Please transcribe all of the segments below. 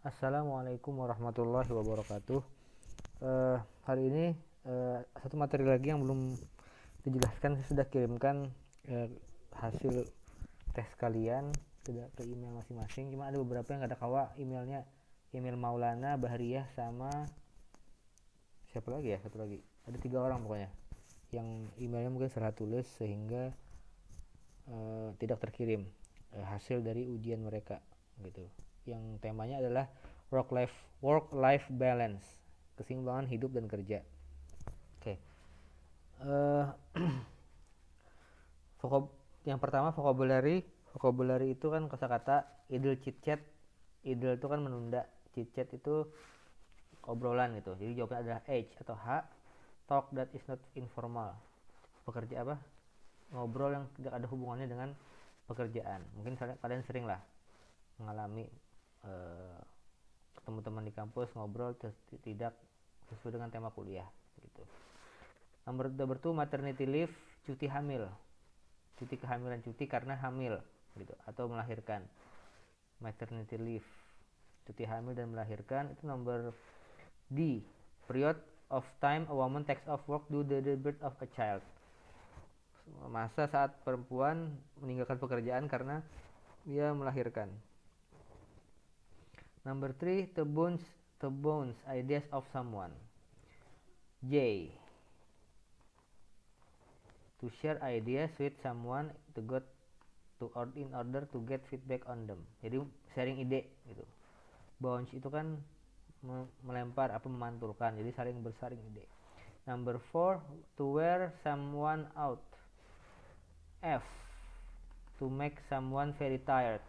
Assalamualaikum warahmatullahi wabarakatuh. Hari ini satu materi lagi yang belum dijelaskan. Saya sudah kirimkan hasil tes kalian sudah ke email masing-masing. Cuma ada beberapa yang ada kawa emailnya, email Maulana, Bahriyah, sama siapa lagi ya? Satu lagi. Ada 3 orang pokoknya yang emailnya mungkin salah tulis sehingga tidak terkirim hasil dari ujian mereka gitu. Yang temanya adalah work life balance, keseimbangan hidup dan kerja. Oke. Uh, yang pertama vocabulary itu kan kosakata idle chit chat. Idle itu kan menunda, chit chat itu obrolan gitu. Jadi jawabnya adalah H atau H. Talk that is not informal. Pekerja apa? Ngobrol yang tidak ada hubungannya dengan pekerjaan. Mungkin kalian sering lah mengalami ketemu teman di kampus, ngobrol tidak sesuai dengan tema kuliah gitu. Nomor 2, maternity leave, cuti hamil, cuti kehamilan, cuti karena hamil gitu atau melahirkan. Maternity leave, cuti hamil dan melahirkan. Itu nomor D, period of time a woman takes off work due to the birth of a child, masa saat perempuan meninggalkan pekerjaan karena dia melahirkan. Number 3, the bones ideas of someone. J, to share ideas with someone in order to get feedback on them. Jadi sharing ide gitu. Bounce itu kan melempar apa memantulkan. Jadi saling bersaring ide. Number 4, to wear someone out. F, to make someone very tired.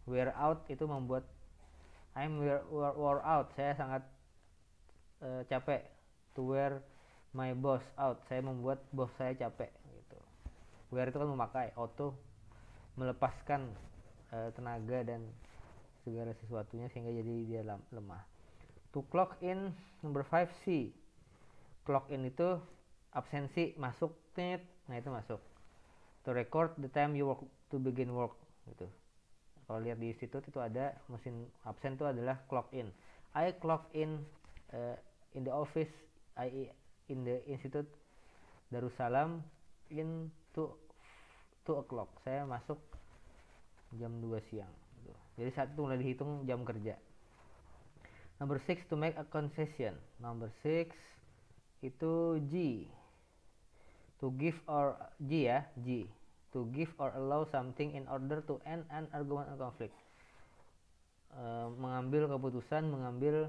Wear out itu membuat I'm wore out, saya sangat capek. To wear my boss out, saya membuat bos saya capek gitu. Wear itu kan memakai, out tuh melepaskan tenaga dan segala sesuatunya sehingga jadi dia lemah. To clock in, number 5, C. Clock in itu absensi, masuk tit, nah itu masuk. To record the time you work to begin work gitu. Kalau lihat di institut itu ada mesin absen itu adalah clock in. I clock in the office, in the institute Darussalam in 2 o'clock. Saya masuk jam 2 siang gitu. Jadi saat itu mulai dihitung jam kerja. Number 6, to make a concession. Number 6 itu G, to give or G ya, G, to give or allow something in order to end an argument or conflict. Mengambil keputusan, mengambil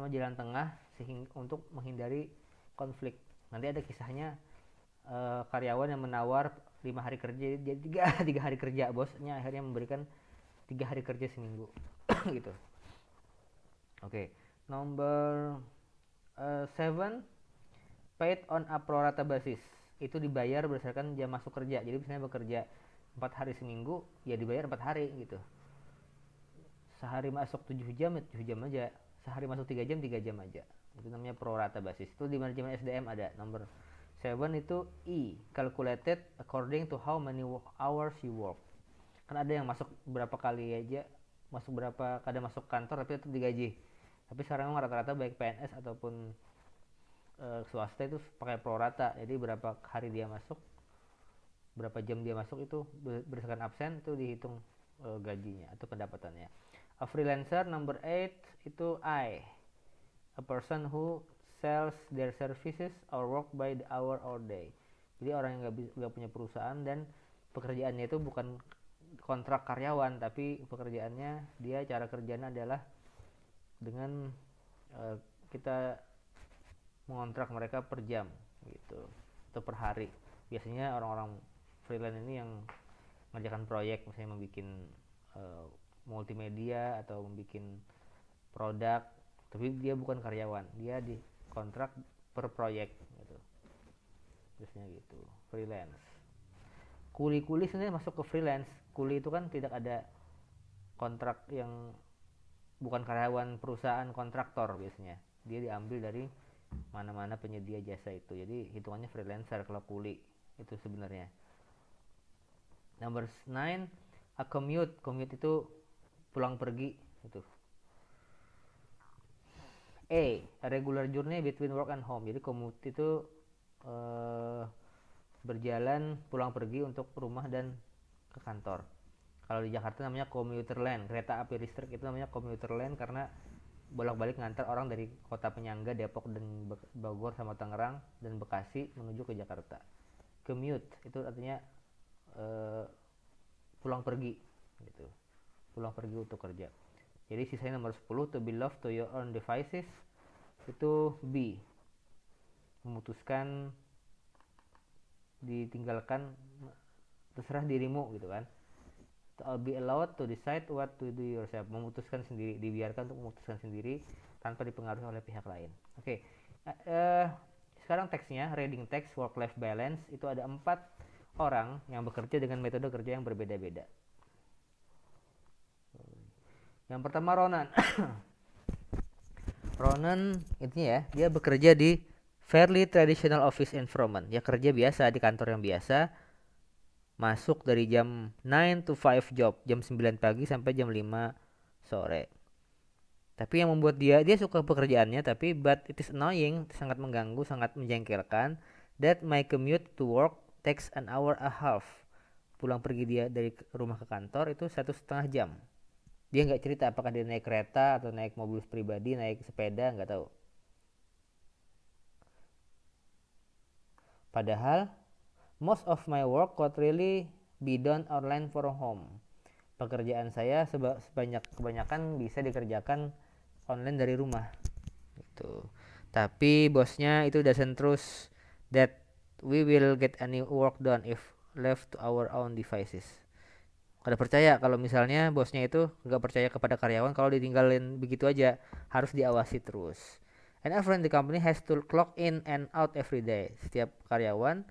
jalan tengah sehingga untuk menghindari konflik. Nanti ada kisahnya karyawan yang menawar 5 hari kerja jadi 3 hari kerja, bosnya akhirnya memberikan 3 hari kerja seminggu gitu. Oke. Number 7, paid on a pro rata basis. Itu dibayar berdasarkan jam masuk kerja. Jadi misalnya bekerja 4 hari seminggu, ya dibayar 4 hari gitu. Sehari masuk 7 jam, 7 jam aja. Sehari masuk 3 jam, 3 jam aja. Itu namanya pro rata basis. Itu di manajemen SDM ada. Nomor 7 itu E, calculated according to how many hours you work. Kan ada yang masuk berapa kali aja, kadang masuk kantor tapi tetap digaji. Tapi sekarang rata-rata baik PNS ataupun swasta itu pakai pro rata. Jadi berapa hari dia masuk, berapa jam dia masuk itu berdasarkan absen itu dihitung gajinya atau pendapatannya. A freelancer, number 8 itu I, a person who sells their services or work by the hour or day. Jadi orang yang nggak punya perusahaan dan pekerjaannya itu bukan kontrak karyawan, tapi pekerjaannya dia cara kerjanya adalah dengan kita mengontrak mereka per jam gitu atau per hari. Biasanya orang-orang freelance ini yang mengerjakan proyek, misalnya membuat multimedia atau membuat produk, tapi dia bukan karyawan, dia dikontrak per proyek gitu. Biasanya gitu, freelance. Kuli-kuli sebenarnya masuk ke freelance. Kuli itu kan tidak ada kontrak, yang bukan karyawan perusahaan, kontraktor biasanya. Dia diambil dari mana-mana penyedia jasa itu. Jadi hitungannya freelancer kalau kuli itu sebenarnya. Number 9, a commute. Commute itu pulang pergi itu. A regular journey between work and home. Jadi commute itu berjalan pulang pergi untuk rumah dan ke kantor. Kalau di Jakarta namanya commuter line, kereta api listrik itu namanya commuter line karena bolak-balik ngantar orang dari kota penyangga Depok dan Bogor sama Tangerang dan Bekasi menuju ke Jakarta. Commute itu artinya pulang pergi gitu. Pulang pergi untuk kerja. Jadi sisanya nomor 10, to be left to your own devices, itu B, memutuskan ditinggalkan terserah dirimu gitu kan. To be allowed to decide what to do yourself, memutuskan sendiri, dibiarkan untuk memutuskan sendiri tanpa dipengaruhi oleh pihak lain. Oke. Sekarang teksnya, reading text work life balance, itu ada 4 orang yang bekerja dengan metode kerja yang berbeda-beda. Yang pertama Ronan. Ronan itu ya, dia bekerja di fairly traditional office environment. Ya kerja biasa di kantor yang biasa. Masuk dari jam 9 to 5 job, jam 9 pagi sampai jam 5 sore. Tapi yang membuat dia suka pekerjaannya, tapi but it is annoying, sangat mengganggu, sangat menjengkelkan, that my commute to work takes an hour and a half. Pulang pergi dia dari rumah ke kantor itu 1,5 jam. Dia nggak cerita apakah dia naik kereta atau naik mobil pribadi, naik sepeda, nggak tahu. Padahal most of my work could really be done online from home. Pekerjaan saya kebanyakan bisa dikerjakan online dari rumah. Gitu. Tapi bosnya itu doesn't trust that we will get any work done if left to our own devices. Kada percaya kalau misalnya bosnya itu nggak percaya kepada karyawan kalau ditinggalin begitu aja, harus diawasi terus. And everyone in the company has to clock in and out every day. Setiap karyawan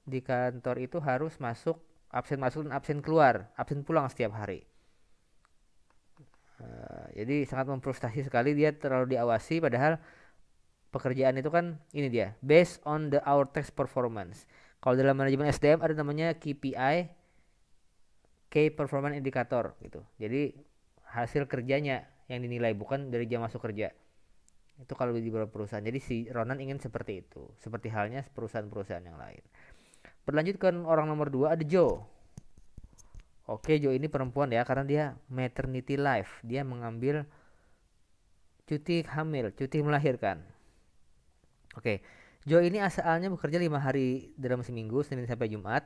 di kantor itu harus masuk dan absen keluar, absen pulang setiap hari. Jadi sangat memfrustasi sekali, dia terlalu diawasi, padahal pekerjaan itu kan ini dia based on the our task performance. Kalau dalam manajemen SDM ada namanya KPI, Key Performance Indicator gitu. Jadi hasil kerjanya yang dinilai, bukan dari jam masuk kerja. Itu kalau di beberapa perusahaan. Jadi si Ronan ingin seperti itu, seperti halnya perusahaan-perusahaan yang lain. Berlanjutkan orang nomor 2 ada Joe. Oke, Joe ini perempuan ya, karena dia maternity leave. Dia mengambil cuti hamil, cuti melahirkan. Oke, Joe ini asalnya bekerja 5 hari dalam seminggu, Senin sampai Jumat.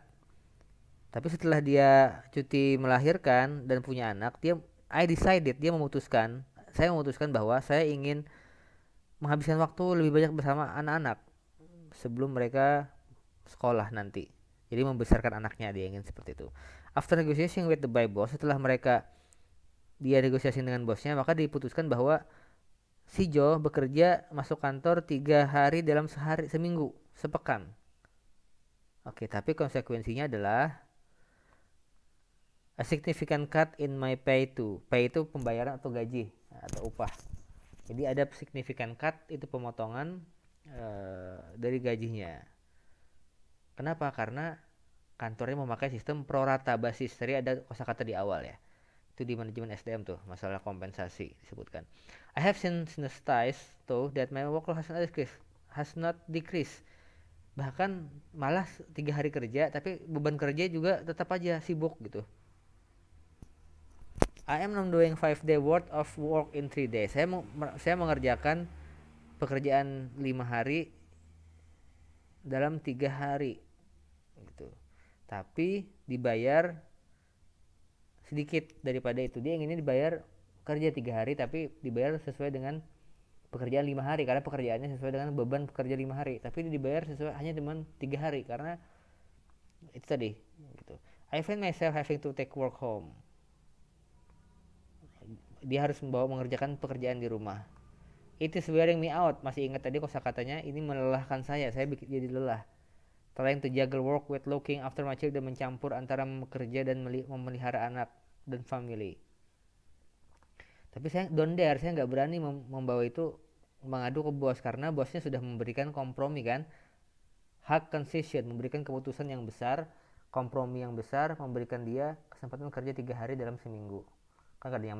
Tapi setelah dia cuti melahirkan dan punya anak, saya memutuskan bahwa saya ingin menghabiskan waktu lebih banyak bersama anak-anak sebelum mereka sekolah nanti. Jadi membesarkan anaknya, dia ingin seperti itu. After negotiation with the by boss, setelah dia negosiasi dengan bosnya, maka diputuskan bahwa si Joe bekerja masuk kantor 3 hari dalam seminggu, sepekan. Oke, tapi konsekuensinya adalah a significant cut in my pay too. Pay itu pembayaran atau gaji atau upah. Jadi ada significant cut, itu pemotongan dari gajinya. Kenapa? Karena kantornya memakai sistem prorata basis. Tadi ada kosakata di awal ya. Itu di manajemen SDM tuh, masalah kompensasi disebutkan. I have sensitized though that my workload has not decreased. Bahkan malah 3 hari kerja, tapi beban kerja juga tetap aja sibuk gitu. I am not doing 5-day worth of work in 3 days. Saya mengerjakan pekerjaan 5 hari dalam 3 hari gitu. Tapi dibayar sedikit daripada itu. Dia inginnya dibayar kerja 3 hari tapi dibayar sesuai dengan pekerjaan 5 hari, karena pekerjaannya sesuai dengan beban pekerja 5 hari, tapi dibayar sesuai hanya cuma 3 hari karena itu tadi gitu. I find myself having to take work home. Dia harus mengerjakan pekerjaan di rumah. It is wearing me out. Masih ingat tadi kosakatanya, ini melelahkan saya jadi lelah. Trying to juggle work with looking after my child, dan mencampur antara bekerja dan memelihara anak dan family. Tapi saya nggak berani membawa itu mengadu ke bos, karena bosnya sudah memberikan kompromi kan, hak concession, memberikan keputusan yang besar, kompromi yang besar, memberikan dia kesempatan kerja 3 hari dalam seminggu. Kan kadang yang